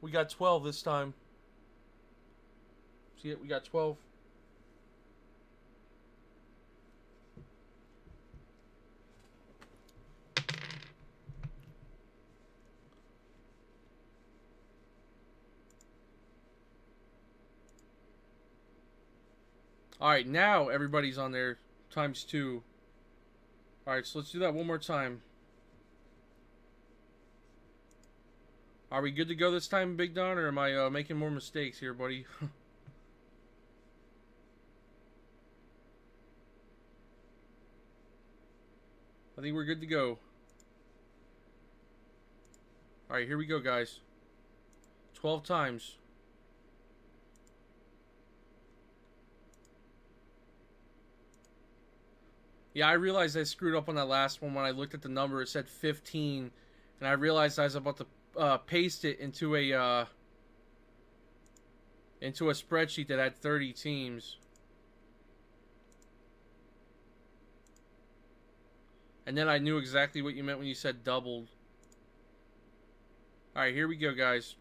We got 12 this time. See it? We got 12. Alright, now everybody's on there times 2. Alright, so let's do that one more time. Are we good to go this time, Big Don, or am I making more mistakes here, buddy? I think we're good to go. Alright, here we go, guys. 12 times. Yeah, I realized I screwed up on that last one when I looked at the number. It said 15, and I realized I was about to paste it into a spreadsheet that had 30 teams. And then I knew exactly what you meant when you said doubled. Alright, here we go, guys.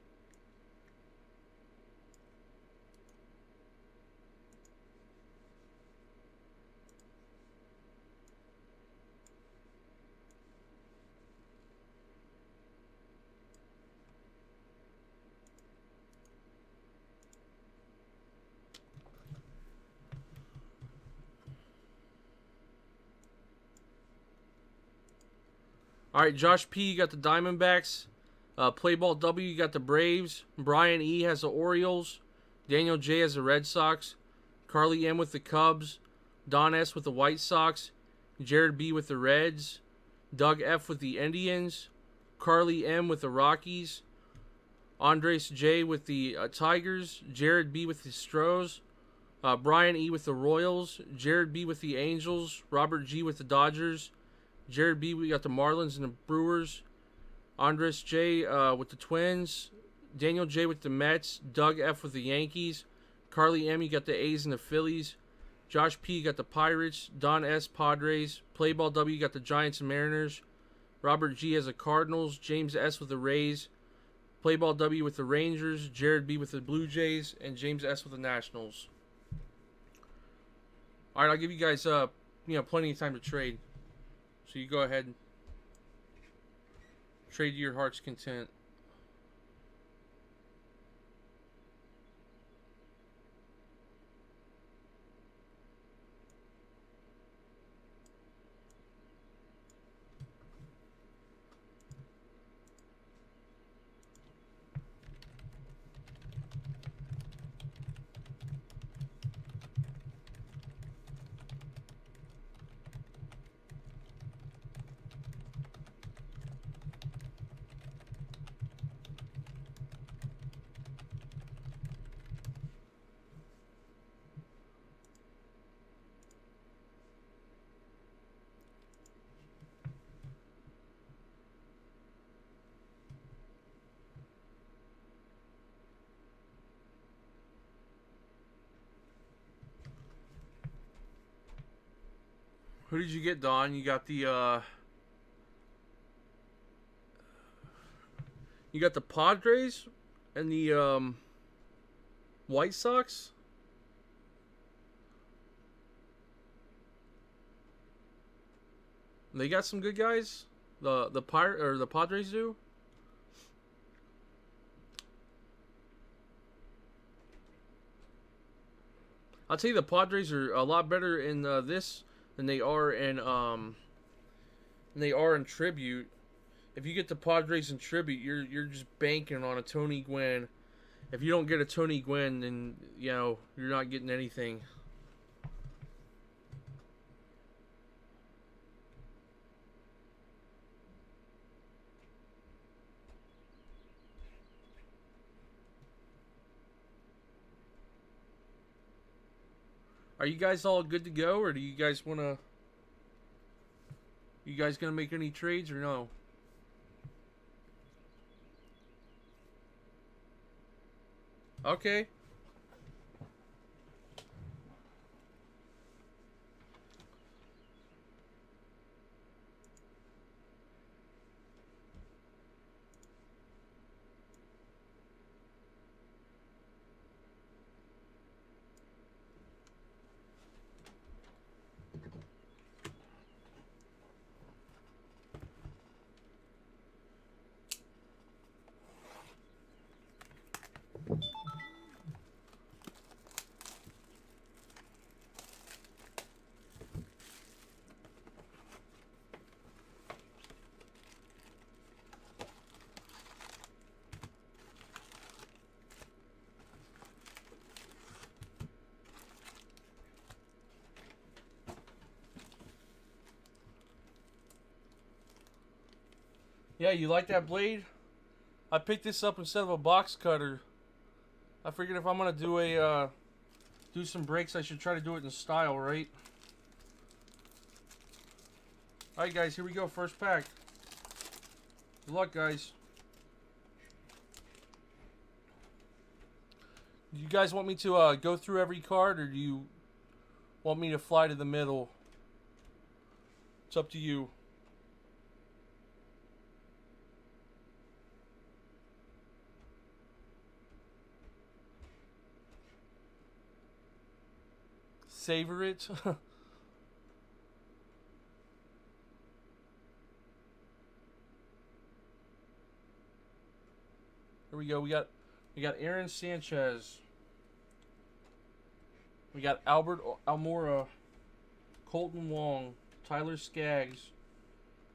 Alright, Josh P, you got the Diamondbacks. Playball W, you got the Braves. Brian E has the Orioles. Daniel J has the Red Sox. Carly M with the Cubs. Don S with the White Sox. Jared B with the Reds. Doug F with the Indians. Carly M with the Rockies. Andres J with the Tigers. Jared B with the Stros. Brian E with the Royals. Jared B with the Angels. Robert G with the Dodgers. Jared B, we got the Marlins and the Brewers. Andres J with the Twins. Daniel J with the Mets. Doug F with the Yankees. Carly M, you got the A's and the Phillies. Josh P, you got the Pirates. Don S, Padres. Playball W, you got the Giants and Mariners. Robert G has the Cardinals. James S with the Rays. Playball W with the Rangers. Jared B with the Blue Jays. And James S with the Nationals. Alright, I'll give you guys plenty of time to trade. So you go ahead and trade to your heart's content. Who did you get, Don? You got the Padres and the White Sox. They got some good guys. The Padres do. I'll tell you, the Padres are a lot better in this than they are in Tribute. If you get the Padres in Tribute, you're just banking on a Tony Gwynn. If you don't get a Tony Gwynn, then you're not getting anything. Are you guys all good to go, or do you guys wanna? You guys gonna make any trades or no? Okay. Yeah, you like that blade? I picked this up instead of a box cutter. I figured if I'm gonna do a do some breaks, I should try to do it in style, right? All right, guys, here we go. First pack. Good luck, guys. Do you guys want me to go through every card, or do you want me to fly to the middle? It's up to you. Savor it. Here we go. We got Aaron Sanchez. We got Albert Almora, Colton Wong, Tyler Skaggs,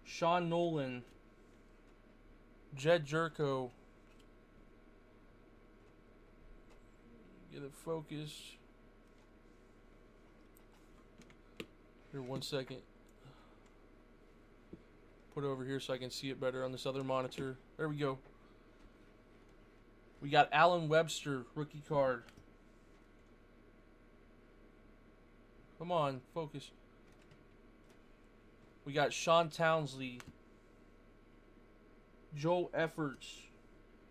Sean Nolan, Jed Jerko. Get it focused. Here, 1 second. Put it over here so I can see it better on this other monitor. There we go. We got Alan Webster, rookie card. Come on, focus. We got Sean Townsley, Joel Efforts.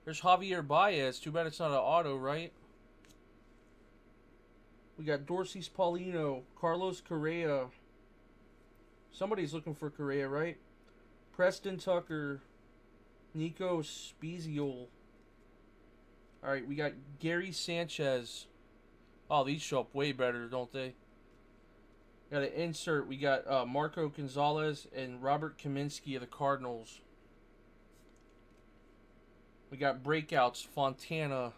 There's Javier Baez. Too bad it's not an auto, right? We got Dorsey Paulino, Carlos Correa. Somebody's looking for Correa, right? Preston Tucker, Nico Spezial. Alright, we got Gary Sanchez. Oh, these show up way better, don't they? Got an insert. We got Marco Gonzalez and Robert Kaminsky of the Cardinals. We got breakouts. Fontana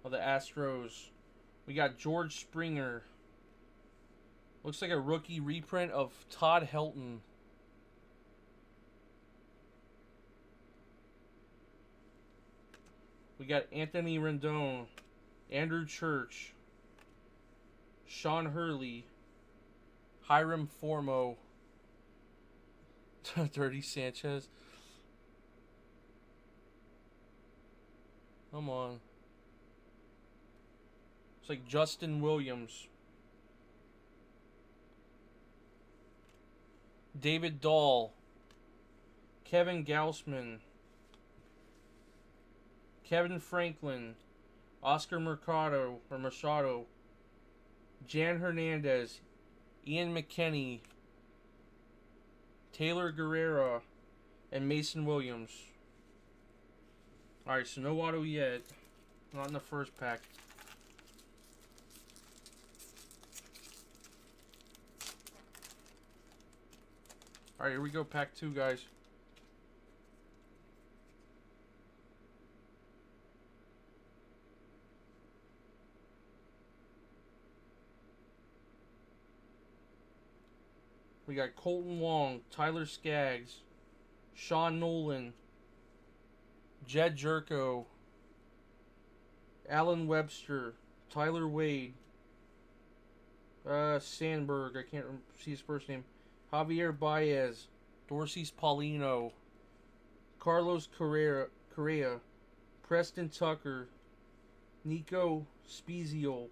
of the Astros. We got George Springer. Looks like a rookie reprint of Todd Helton. We got Anthony Rendon, Andrew Church, Sean Hurley, Hiram Formo, Dirty Sanchez. Come on. It's like Justin Williams. David Dahl. Kevin Gausman. Kevin Franklin. Oscar Machado. Jan Hernandez. Ian McKenney. Taylor Guerrera. And Mason Williams. Alright, so no auto yet. Not in the first pack. Alright, here we go. Pack 2, guys. We got Colton Wong, Tyler Skaggs, Sean Nolan, Jed Jerko, Alan Webster, Tyler Wade, Sandberg, I can't see his first name, Javier Baez, Dorsey Paulino, Carlos Correa, Preston Tucker, Nico Spezial,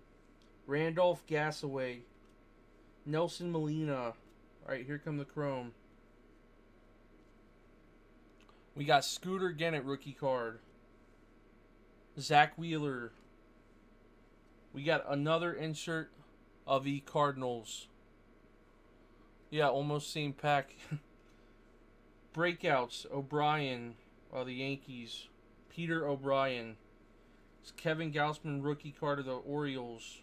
Randolph Gassaway, Nelson Molina. Alright, here come the chrome. We got Scooter Gennett rookie card. Zach Wheeler. We got another insert of the Cardinals. Yeah, almost same pack. Breakouts. O'Brien of the Yankees. Peter O'Brien. It's Kevin Gausman rookie card of the Orioles.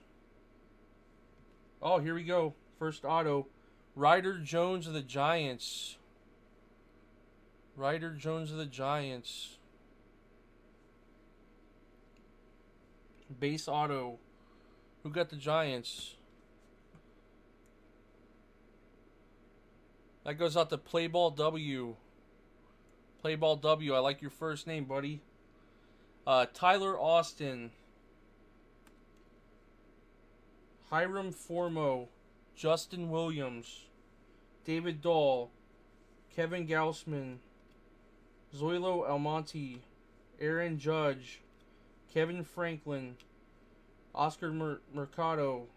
Oh, here we go. First auto. Ryder Jones of the Giants. Ryder Jones of the Giants. Base auto. Who got the Giants? That goes out to Playball W. Playball W, I like your first name, buddy. Tyler Austin. Hiram Formo. Justin Williams. David Dahl. Kevin Gausman. Zoilo Almonte, Aaron Judge, Kevin Franklin, Oscar Mercado,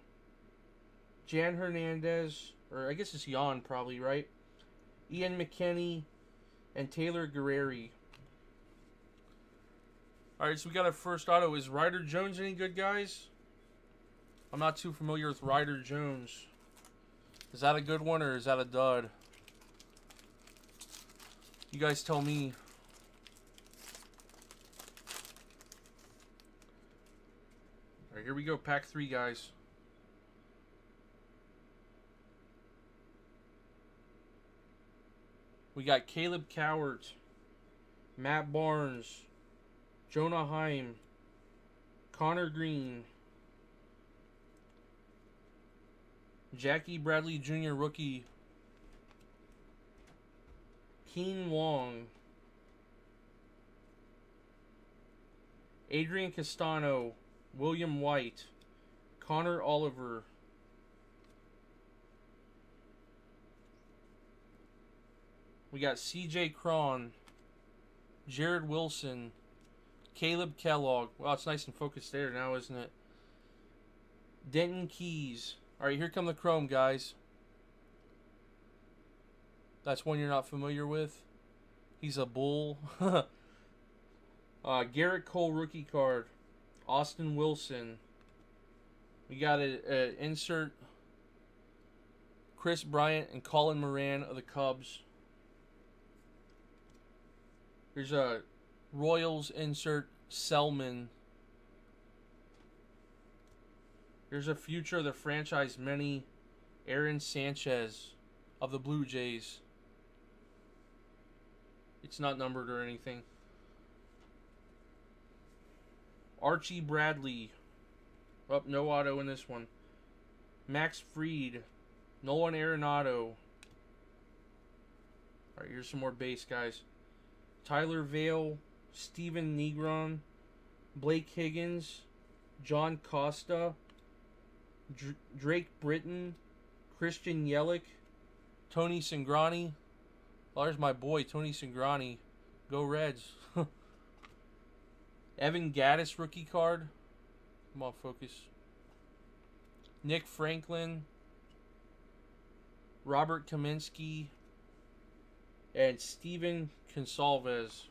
Jan Hernandez, or I guess it's Jan probably, right? Ian McKenney, and Taylor Guerreri. Alright, so we got our first auto. Is Ryder Jones any good, guys? I'm not too familiar with Ryder Jones. Is that a good one or is that a dud? You guys tell me. Alright, here we go. Pack 3, guys. We got Caleb Cowart, Matt Barnes, Jonah Heim, Connor Green, Jackie Bradley Jr. rookie, Keen Wong, Adrian Castano, William White, Connor Oliver, we got CJ Cron, Jared Wilson, Caleb Kellogg. Wow, it's nice and focused there now, isn't it? Denton Keys. Alright, here come the Chrome, guys. That's one you're not familiar with. He's a bull. Garrett Cole rookie card. Austin Wilson. We got an insert Chris Bryant and Colin Moran of the Cubs. Here's a Royals insert Selman. Here's a future of the franchise many Aaron Sanchez of the Blue Jays. It's not numbered or anything. Archie Bradley. Oh, no auto in this one. Max Fried. Nolan Arenado. Alright, here's some more base, guys. Tyler Vale, Steven Negron, Blake Higgins, John Costa, Drake Britton, Christian Yelich, Tony Cingrani. Oh, there's my boy, Tony Cingrani. Go Reds. Evan Gattis rookie card. Come on, focus. Nick Franklin, Robert Kaminsky, and Steven Gonsalves.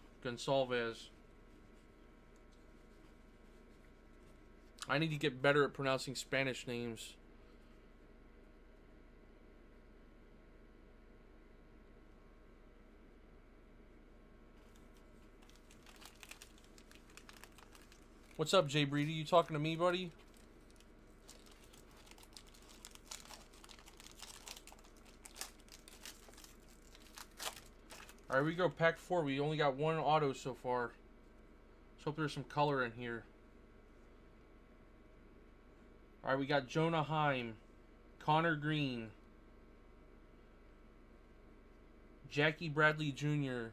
I need to get better at pronouncing Spanish names. What's up, Jay Breedy? You talking to me, buddy? Alright, we go pack 4. We only got one auto so far. Let's hope there's some color in here. Alright, we got Jonah Heim, Connor Green, Jackie Bradley Jr.,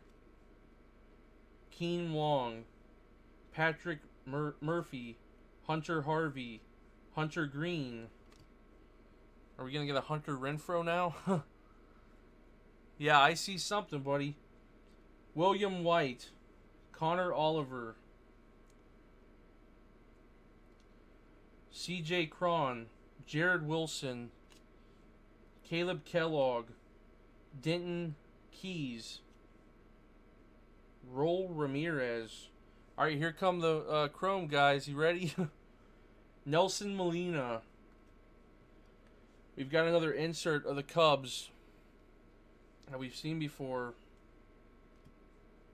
Keen Wong, Patrick Murphy, Hunter Harvey, Hunter Green. Are we going to get a Hunter Renfroe now? Yeah, I see something, buddy. William White, Connor Oliver, CJ Cron, Jared Wilson, Caleb Kellogg, Denton Keys, Roll Ramirez. Alright, here come the Chrome guys. You ready? Nelson Molina. We've got another insert of the Cubs that we've seen before.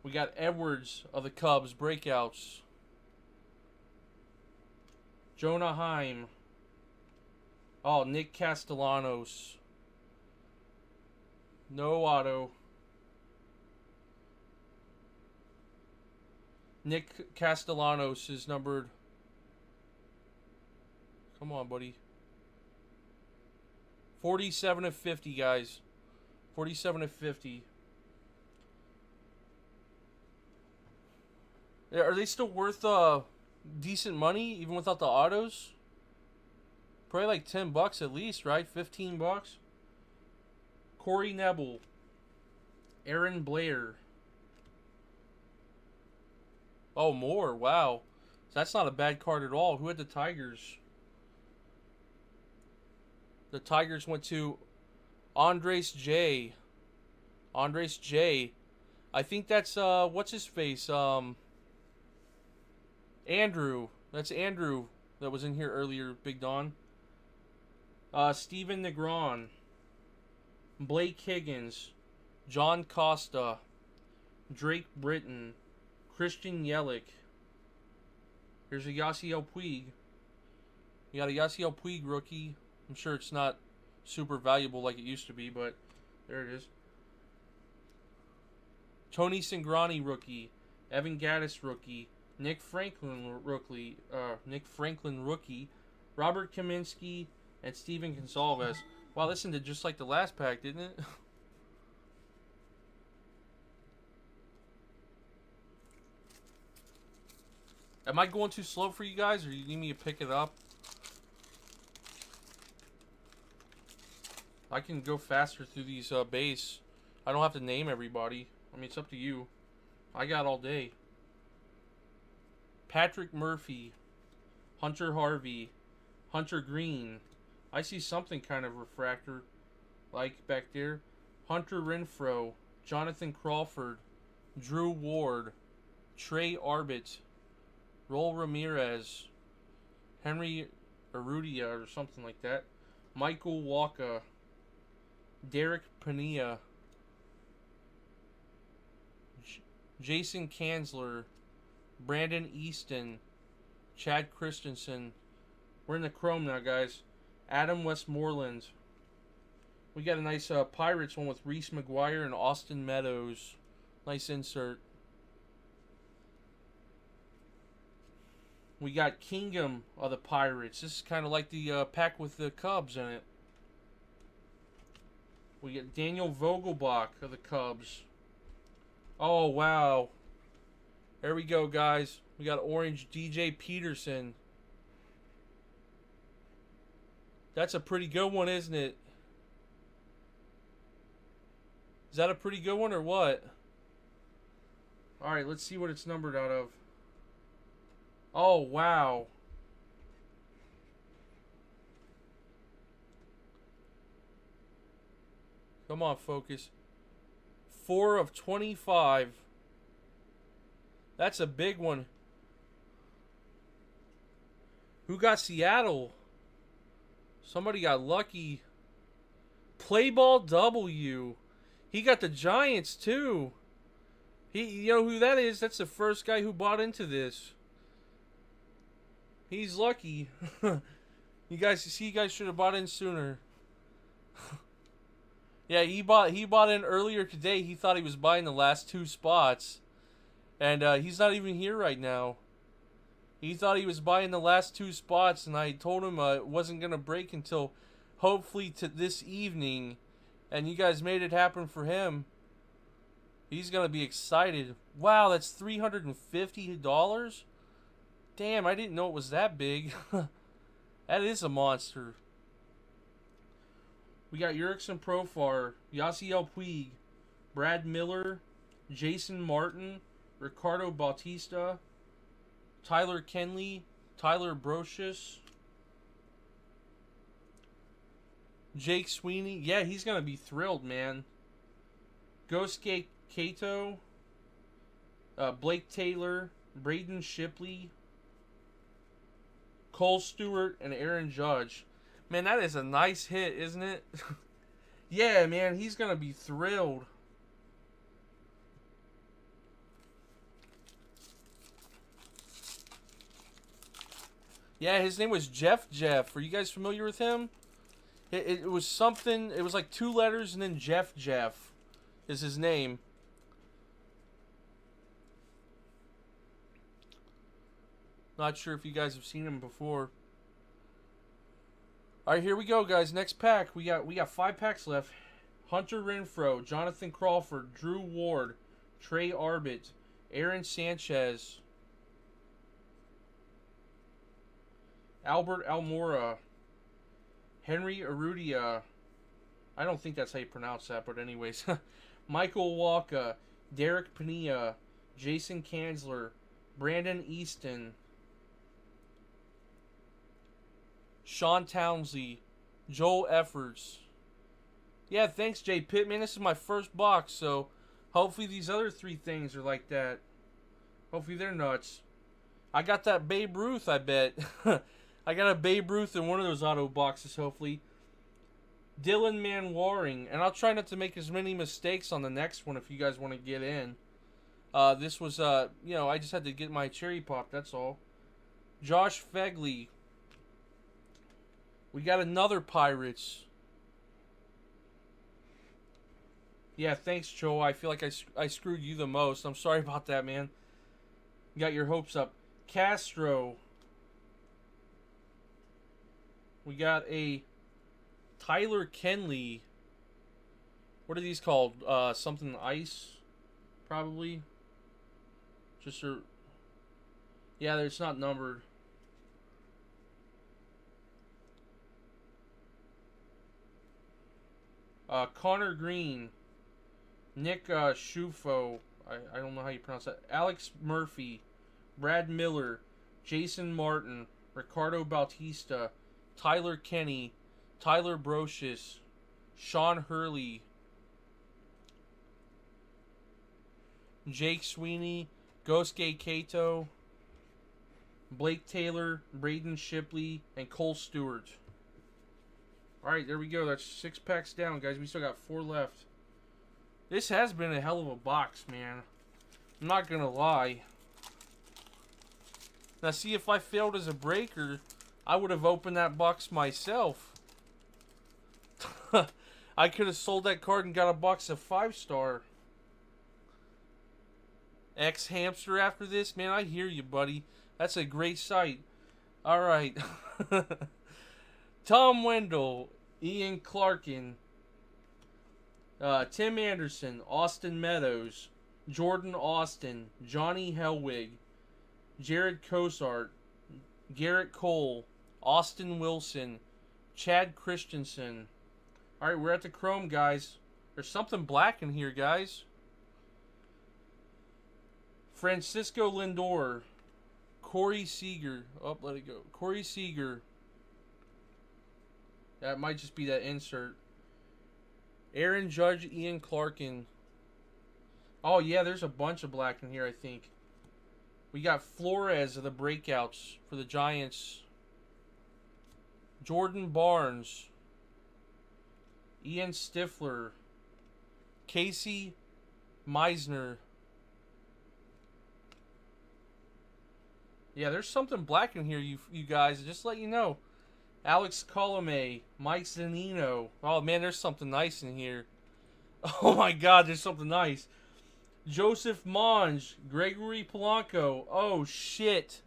We got Edwards of the Cubs, breakouts. Jonah Heim. Oh, Nick Castellanos. No auto. Nick Castellanos is numbered. Come on, buddy. 47 of 50, guys. 47 of 50. Are they still worth decent money even without the autos? Probably like $10 at least, right? $15. Corey Nebel, Aaron Blair, Oh, more. Wow. That's not a bad card at all. Who had the Tigers? The Tigers went to Andres J. Andres J. I think that's what's his face? Andrew. That's Andrew that was in here earlier, Big Don. Steven Negron. Blake Higgins. John Costa. Drake Britton. Christian Yelich. Here's a Yasiel Puig. You got a Yasiel Puig rookie. I'm sure it's not super valuable like it used to be, but there it is. Tony Cingrani rookie. Evan Gattis rookie. Nick Franklin rookie. Robert Kaminsky and Steven Gonsalves. Wow, this ended just like the last pack, didn't it? Am I going too slow for you guys, or do you need me to pick it up? I can go faster through these base. I don't have to name everybody. I mean, it's up to you. I got all day. Patrick Murphy. Hunter Harvey. Hunter Green. I see something kind of refractor like back there. Hunter Renfroe. Jonathan Crawford. Drew Ward. Trey Arbit. Roel Ramirez. Henry Urrutia or something like that. Michael Walker. Derek Pania. Jason Kanzler. Brandon Easton. Chad Christensen. We're in the Chrome now, guys. Adam Westmoreland. We got a nice Pirates one with Reese McGuire and Austin Meadows. Nice insert. We got Kingdom of the Pirates. This is kind of like the pack with the Cubs in it. We get Daniel Vogelbach of the Cubs. Oh, wow. There we go, guys. We got orange DJ Peterson. That's a pretty good one, isn't it? Is that a pretty good one or what? Alright, let's see what it's numbered out of. Oh, wow. Come on, focus. 4 of 25. That's a big one. Who got Seattle? Somebody got lucky. Playball W. He got the Giants too. You know who that is? That's the first guy who bought into this. He's lucky. You guys should have bought in sooner. Yeah, he bought in earlier today. He thought he was buying the last 2 spots. And he's not even here right now. He thought he was buying the last 2 spots, and I told him it wasn't going to break until hopefully to this evening. And you guys made it happen for him. He's going to be excited. Wow, that's $350? Damn, I didn't know it was that big. That is a monster. We got Jurickson Profar, Yasiel Puig, Brad Miller, Jason Martin, Ricardo Bautista, Tyler Kenley, Tyler Brocious, Jake Sweeney. Yeah, he's going to be thrilled, man. Gosuke Kato, Blake Taylor, Braden Shipley, Cole Stewart, and Aaron Judge. Man, that is a nice hit, isn't it? Yeah, man, he's going to be thrilled. Yeah, his name was Jeff. Are you guys familiar with him? It was something, it was like 2 letters and then Jeff is his name. Not sure if you guys have seen him before. All right, here we go, guys. Next pack. We got 5 packs left. Hunter Renfroe, Jonathan Crawford, Drew Ward, Trey Arbit, Aaron Sanchez, Albert Almora, Henry Urrutia. I don't think that's how you pronounce that, but anyways. Michael Walker, Derek Pania, Jason Kanzler, Brandon Easton, Sean Townsley, Joel Efforts. Yeah, thanks, Jay Pitt. Man, this is my first box, so hopefully these other 3 things are like that. Hopefully they're nuts. I got that Babe Ruth, I bet. I got a Babe Ruth in one of those auto boxes, hopefully. Dylan Manwaring. And I'll try not to make as many mistakes on the next one if you guys want to get in. This was, you know, I just had to get my cherry pop, that's all. Josh Fegley. We got another Pirates. Yeah, thanks, Joe. I feel like I screwed you the most. I'm sorry about that, man. You got your hopes up. Castro. We got a Tyler Kenley. What are these called? Something ice, probably. Just a. Yeah, it's not numbered. Connor Green. Nick Schufo. I don't know how you pronounce that. Alex Murphy. Brad Miller. Jason Martin. Ricardo Bautista. Tyler Kenny. Tyler Brocious. Sean Hurley. Jake Sweeney. Gosuke Kato. Blake Taylor. Braden Shipley. And Cole Stewart. Alright, there we go. That's 6 packs down, guys. We still got 4 left. This has been a hell of a box, man. I'm not gonna lie. Now, see, if I failed as a breaker, I would have opened that box myself. I could have sold that card and got a box of 5-star. X-Hamster after this? Man, I hear you, buddy. That's a great sight. Alright. Tom Wendell. Ian Clarkin. Tim Anderson. Austin Meadows. Jordan Austin. Johnny Helwig. Jared Cosart. Garrett Cole. Austin Wilson. Chad Christensen. Alright, we're at the Chrome, guys. There's something black in here, guys. Francisco Lindor. Corey Seager. Oh, let it go. Corey Seager. That might just be that insert. Aaron Judge, Ian Clarkin. Oh, yeah, there's a bunch of black in here, I think. We got Flores of the breakouts for the Giants. Jordan Barnes. Ian Stifler. Casey Meisner. Yeah, there's something black in here, you guys. Just to let you know. Alex Colomé. Mike Zanino. Oh, man, there's something nice in here. Oh, my God, there's something nice. Joseph Monge. Gregory Polanco. Oh, shit.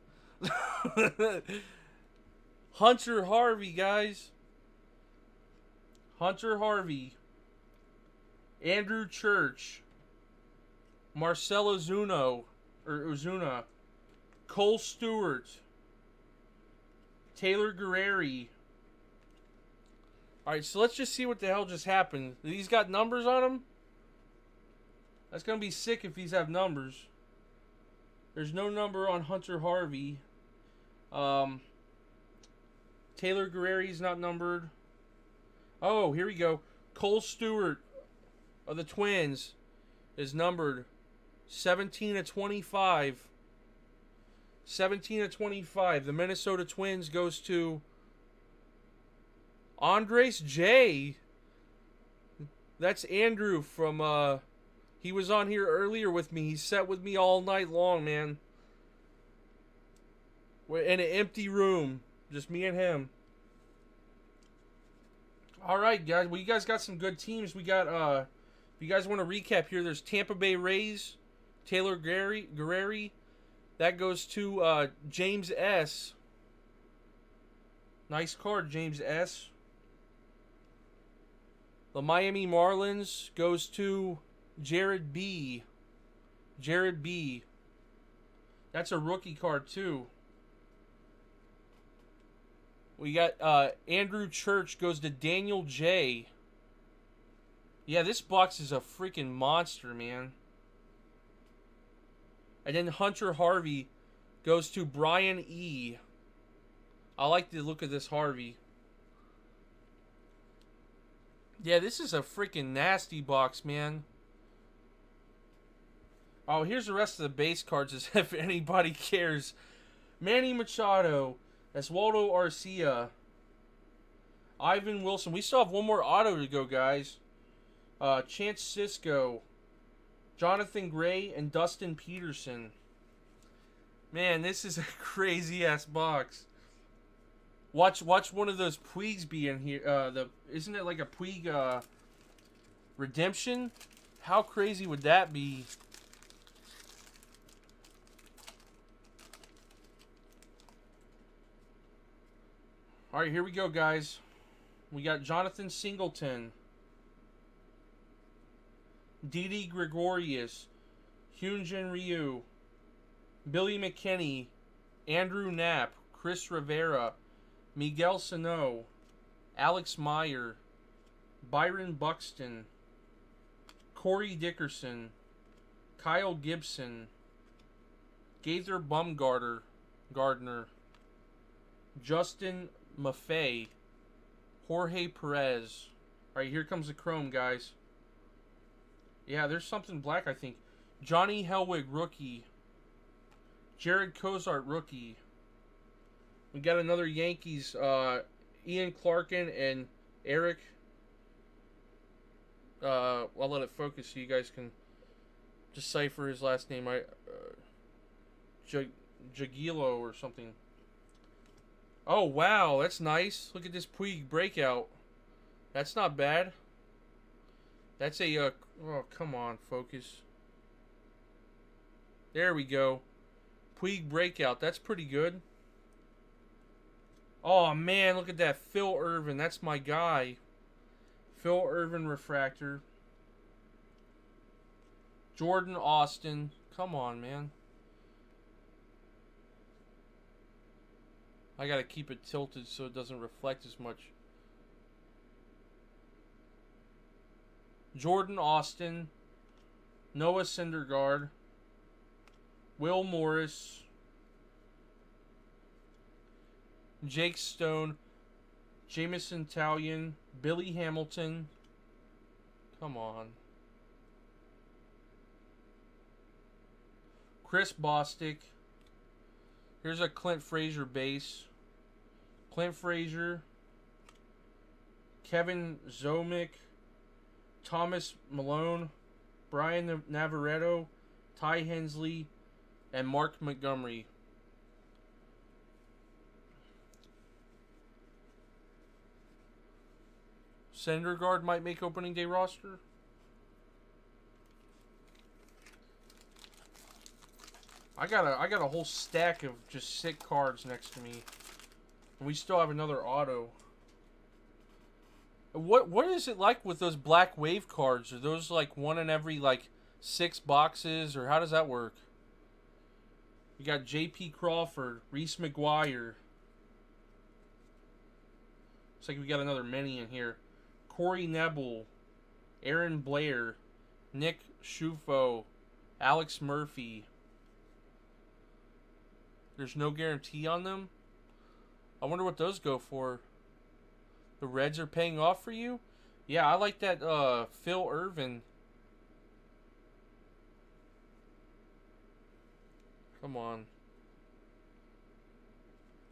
Hunter Harvey, guys. Hunter Harvey. Andrew Church. Marcelo Zuno. Or Ozuna. Cole Stewart. Taylor Guerreri. Alright, so let's just see what the hell just happened. These got numbers on them? That's going to be sick if these have numbers. There's no number on Hunter Harvey. Taylor Guerreri's not numbered. Oh, here we go. Cole Stewart of the Twins is numbered 17/25. 17/25. The Minnesota Twins goes to Andres J. That's Andrew from, he was on here earlier with me. He sat with me all night long, man. We're in an empty room. Just me and him. Alright, guys. Well, you guys got some good teams. We got, if you guys want to recap here, there's Tampa Bay Rays, Taylor Guerreri. That goes to James S. Nice card, James S. The Miami Marlins goes to Jared B. Jared B. That's a rookie card, too. We got Andrew Church goes to Daniel J. Yeah, this box is a freaking monster, man. And then Hunter Harvey goes to Brian E. I like the look of this Harvey. Yeah, this is a freaking nasty box, man. Oh, here's the rest of the base cards as if anybody cares. Manny Machado, Oswaldo Arcia, Ivan Wilson. We still have one more auto to go, guys. Chance Sisco, Jonathan Gray, and Dustin Peterson. Man, this is a crazy-ass box. Watch one of those Puigs be in here. Isn't it like a Puig redemption? How crazy would that be? All right, here we go, guys. We got Jonathan Singleton, Didi Gregorius, Hyunjin Ryu, Billy McKinney, Andrew Knapp, Chris Rivera, Miguel Sano, Alex Meyer, Byron Buxton, Corey Dickerson, Kyle Gibson, Gaither Gardner, Justin Maffei, Jorge Perez. Alright, here comes the chrome, guys. Yeah, there's something black, I think. Johnny Helwig, rookie. Jared Cozart, rookie. We got another Yankees, Ian Clarkin and Eric. I'll let it focus so you guys can decipher his last name. Jagilo or something. Oh, wow, that's nice. Look at this Puig breakout. That's not bad. That's a, oh, come on, focus. There we go. Puig breakout. That's pretty good. Oh, man, look at that. Phil Irvin. That's my guy. Phil Irvin refractor. Jordan Austin. Come on, man. I gotta keep it tilted so it doesn't reflect as much. Jordan Austin. Noah Syndergaard. Will Morris. Jake Stone. Jamison Talion. Billy Hamilton. Come on. Chris Bostic. Here's a Clint Frazier base. Clint Frazier. Kevin Zomick. Thomas Malone. Brian Navarreto. Ty Hensley. And Mark Montgomery. Syndergaard might make opening day roster. I got a whole stack of just sick cards next to me. And we still have another auto. What is it like with those black wave cards? Are those like one in every like 6 boxes, or how does that work? We got J.P. Crawford, Reese McGuire. Looks like we got another mini in here. Corey Nebel, Aaron Blair, Nick Schufo, Alex Murphy. There's no guarantee on them? I wonder what those go for. The Reds are paying off for you? Yeah, I like that Phil Irvin. Come on.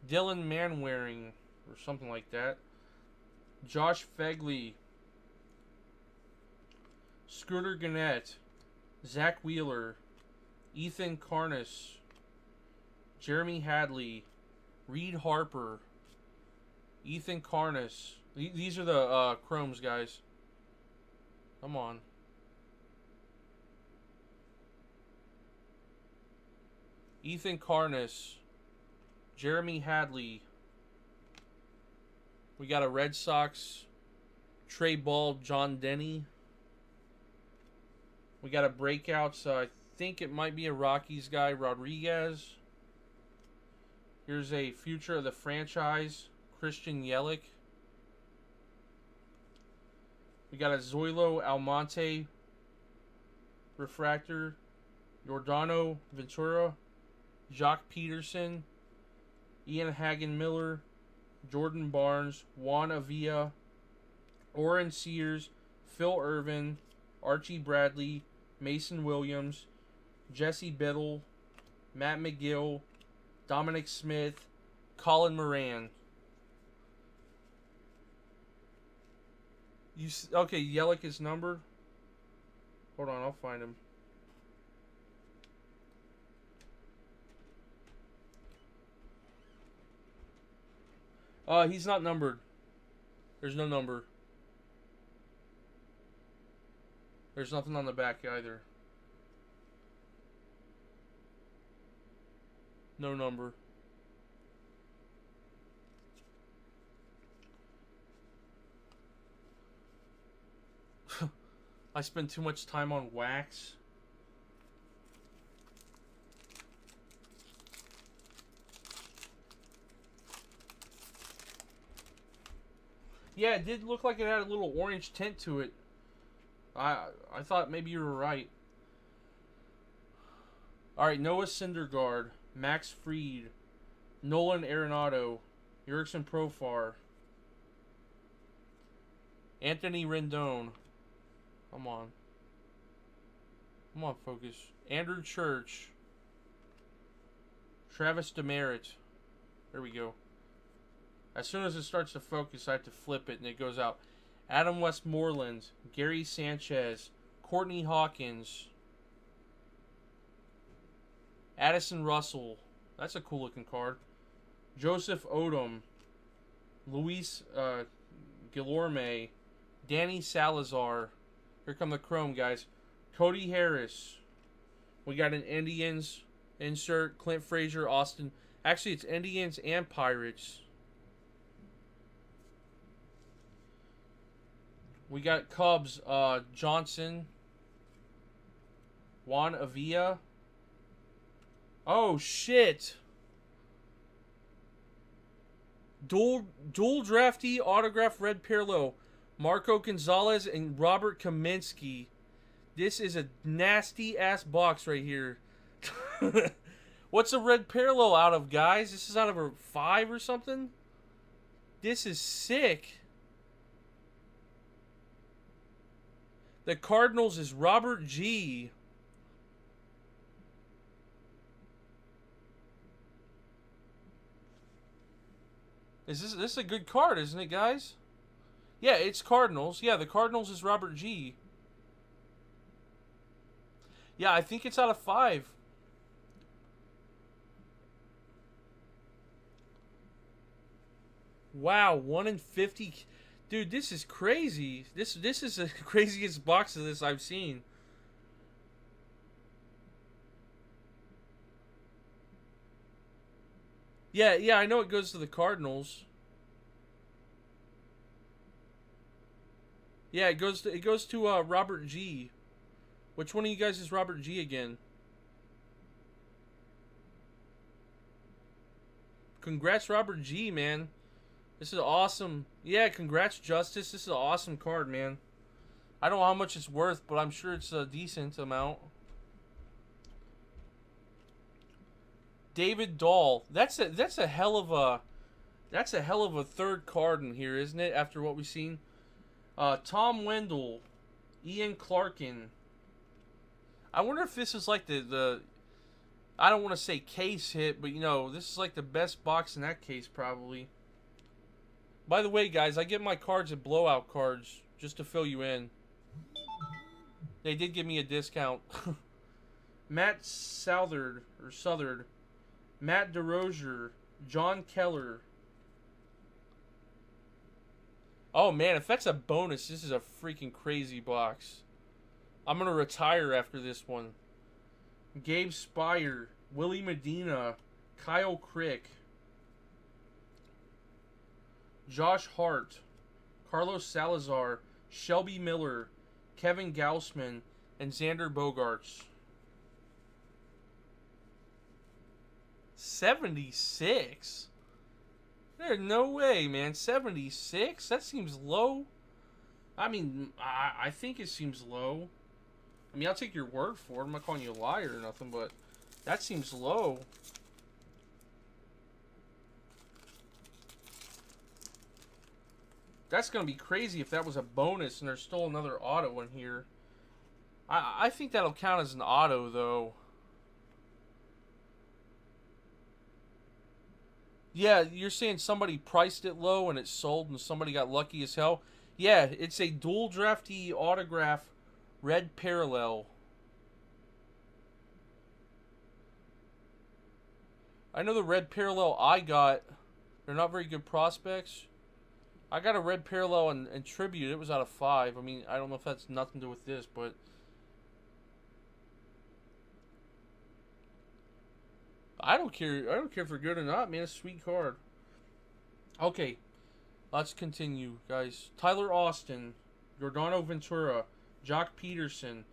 Dylan Manwaring or something like that. Josh Fegley. Scooter Gannett. Zach Wheeler. Ethan Karnas. Jeremy Hadley. Reed Harper. Ethan Karnas. These are the chromes, guys. Come on. Ethan Karnas. Jeremy Hadley. We got a Red Sox. Trey Ball, John Denny. We got a breakout, so I think it might be a Rockies guy, Rodriguez. Here's a future of the franchise, Christian Yelich. We got a Zoilo Almonte refractor, Yordano Ventura. Jock Peterson, Ian Hagen Miller, Jordan Barnes, Juan Avila, Oren Sears, Phil Irvin, Archie Bradley, Mason Williams, Jesse Biddle, Matt McGill, Dominic Smith, Colin Moran. Okay, Yelich is numbered. Hold on, I'll find him. He's not numbered. There's no number. There's nothing on the back either. No number. I spend too much time on wax. Yeah, it did look like it had a little orange tint to it. I thought maybe you were right. Alright, Noah Syndergaard, Max Fried, Nolan Arenado, Jurickson Profar, Anthony Rendon. Come on. Come on, focus. Andrew Church, Travis Demeritte. There we go. As soon as it starts to focus, I have to flip it and it goes out. Adam Westmoreland, Gary Sanchez, Courtney Hawkins, Addison Russell. That's a cool looking card. Joseph Odom, Luis Guillorme, Danny Salazar. Here come the Chrome guys. Cody Harris. We got an Indians insert. Clint Frazier, Austin. Actually, it's Indians and Pirates. We got Cubs, Johnson, Juan Avila. Oh, shit. Dual draftee autograph red parallel. Marco Gonzalez and Robert Kaminsky. This is a nasty-ass box right here. What's a red parallel out of, guys? This is out of a 5 or something? This is sick. The Cardinals is Robert G. This is a good card, isn't it, guys? Yeah, it's Cardinals. Yeah, the Cardinals is Robert G. Yeah, I think it's out of 5. Wow, 1 in 50. Dude, this is crazy. This is the craziest box of this I've seen. Yeah, I know it goes to the Cardinals. Yeah, it goes to Robert G. Which one of you guys is Robert G again? Congrats, Robert G, man. This is awesome. Yeah, congrats, Justice. This is an awesome card, man. I don't know how much it's worth, but I'm sure it's a decent amount. David Dahl. That's a hell of a third card in here, isn't it? After what we've seen. Tom Wendell, Ian Clarkin. I wonder if this is like the I don't want to say case hit, but you know, this is like the best box in that case probably. By the way, guys, I get my cards at Blowout Cards, just to fill you in. They did give me a discount. Matt Southard, Matt DeRozier, John Keller. Oh, man, if that's a bonus, this is a freaking crazy box. I'm going to retire after this one. Gabe Spire, Willie Medina, Kyle Crick, Josh Hart, Carlos Salazar, Shelby Miller, Kevin Gausman, and Xander Bogaerts. 76? There's no way, man. 76? That seems low. I mean, I think it seems low. I mean, I'll take your word for it. I'm not calling you a liar or nothing, but that seems low. That's going to be crazy if that was a bonus and there's still another auto in here. I think that'll count as an auto, though. Yeah, you're saying somebody priced it low and it sold and somebody got lucky as hell? Yeah, it's a dual draftee autograph red parallel. I know the red parallel I got, they're not very good prospects. I got a red parallel in tribute. It was out of 5. I mean, I don't know if that's nothing to do with this, but I don't care. I don't care if they're good or not, man. It's a sweet card. Okay, let's continue, guys. Tyler Austin, Giordano Ventura, Jock Peterson,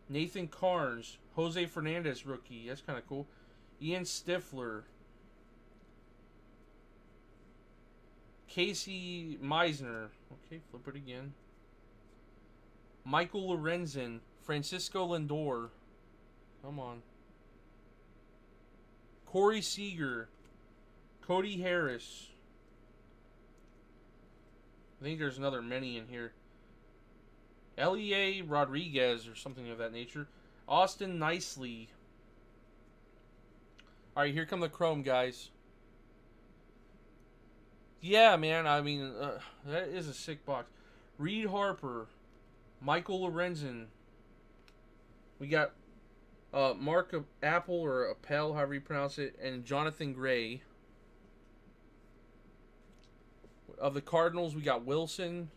Nathan Carnes, Jose Fernandez rookie. That's kind of cool. Ian Stifler, Casey Meisner. Okay, flip it again. Michael Lorenzen, Francisco Lindor. Come on. Corey Seager, Cody Harris. I think there's another many in here. Elie Rodriguez or something of that nature. Austin Nicely. Alright, here come the Chrome, guys. Yeah, man, I mean, that is a sick box. Reed Harper, Michael Lorenzen. We got Mark Apple or Appel, however you pronounce it, and Jonathan Gray. Of the Cardinals, we got Wilson.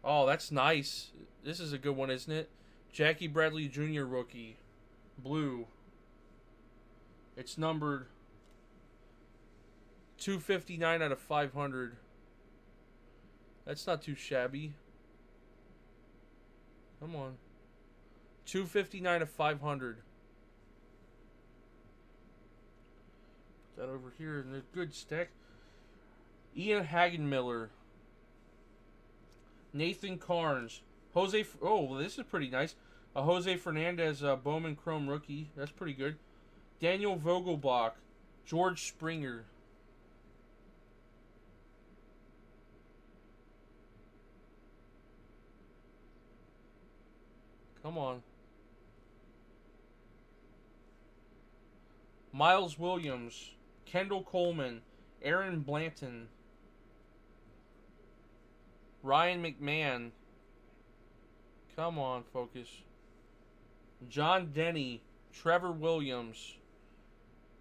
Oh, that's nice. This is a good one, isn't it? Jackie Bradley Jr. rookie. Blue. It's numbered 259 out of 500. That's not too shabby. Come on. 259 of 500. Put that over here in the good stack. Ian Hagenmiller. Nathan Carnes. Jose. Oh, well, this is pretty nice. A Jose Fernandez Bowman Chrome rookie. That's pretty good. Daniel Vogelbach. George Springer. Come on. Miles Williams. Kendall Coleman. Aaron Blanton. Ryan McMahon. Come on, focus. John Denny. Trevor Williams.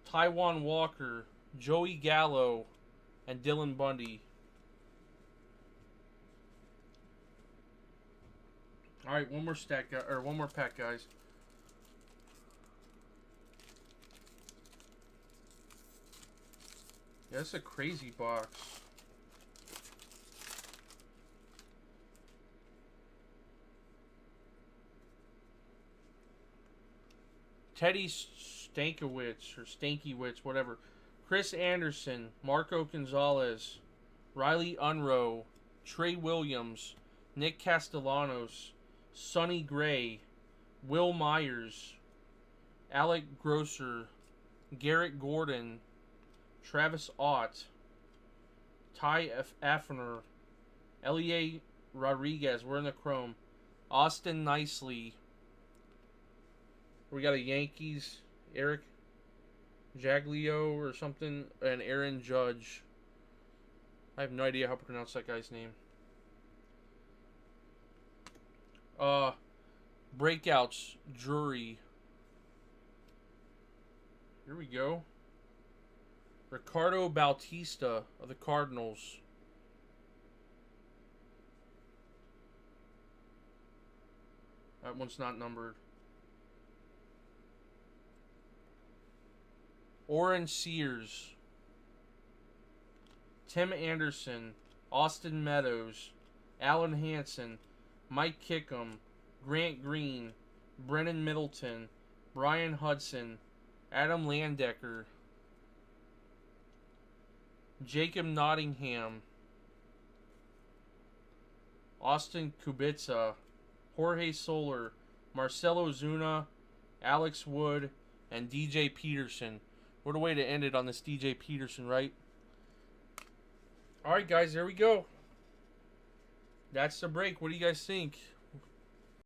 Taiwan Walker. Joey Gallo. And Dylan Bundy. Alright, one more stack, or one more pack, guys. Yeah, that's a crazy box. Teddy Stankiewicz, or Stankiewicz, whatever. Chris Anderson, Marco Gonzalez, Riley Unroe, Trey Williams, Nick Castellanos, Sonny Gray, Will Myers, Alec Grosser, Garrett Gordon, Travis Ott, Ty Affner, Elie Rodriguez, we're in the Chrome, Austin Nicely. We got a Yankees, Eric Jaglio or something, and Aaron Judge. I have no idea how to pronounce that guy's name. Breakouts, Drury. Here we go. Ricardo Bautista of the Cardinals. That one's not numbered. Oren Sears. Tim Anderson. Austin Meadows. Alan Hansen. Mike Kickham. Grant Green. Brennan Middleton. Brian Hudson. Adam Landecker. Jacob Nottingham. Austin Kubica. Jorge Soler. Marcelo Zuna. Alex Wood. And DJ Peterson. What a way to end it on this DJ Peterson, right? All right, guys, there we go. That's the break. What do you guys think?